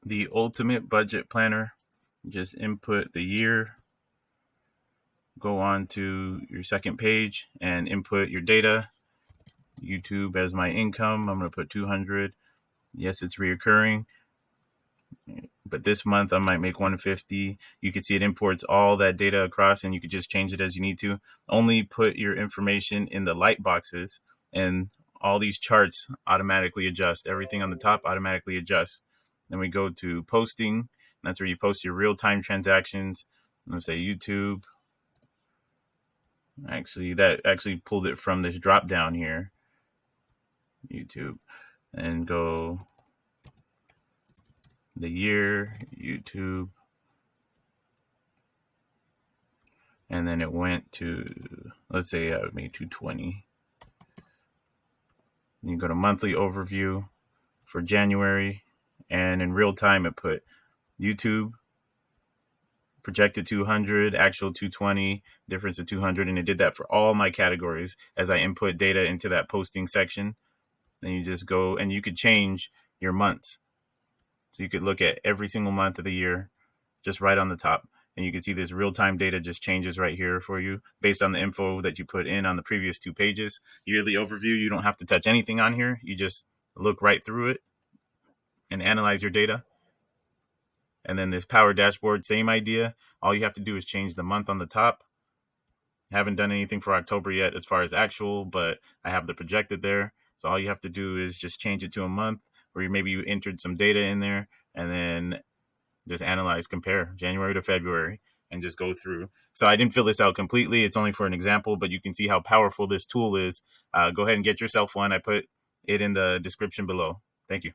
the ultimate budget planner. Just input the year, go on to your second page and input your data. YouTube as my income. I'm going to put 200. Yes, it's reoccurring, but this month I might make 150. You can see it imports all that data across, and you could just change it as you need to. Only put your information in the light boxes, and all these charts automatically adjust. Everything on the top automatically adjusts. Then we go to posting. That's where you post your real-time transactions. Let's say YouTube. Actually, that actually pulled it from this drop down here. YouTube. And go the year, YouTube. And then it went to, let's say I made 220. You go to monthly overview for January. And in real time, it put YouTube, projected 200, actual 220, difference of 200. And it did that for all my categories as I input data into that posting section. Then you just go and you could change your months. So you could look at every single month of the year just right on the top. And you can see this real-time data just changes right here for you based on the info that you put in on the previous 2 pages. Yearly overview, you don't have to touch anything on here. You just look right through it and analyze your data. And then this power dashboard, same idea. All you have to do is change the month on the top. Haven't done anything for October yet as far as actual, but I have the projected there. So all you have to do is just change it to a month, or maybe you entered some data in there, and then just analyze, compare January to February, and just go through. So I didn't fill this out completely. It's only for an example, but you can see how powerful this tool is. Go ahead and get yourself one. I put it in the description below. Thank you.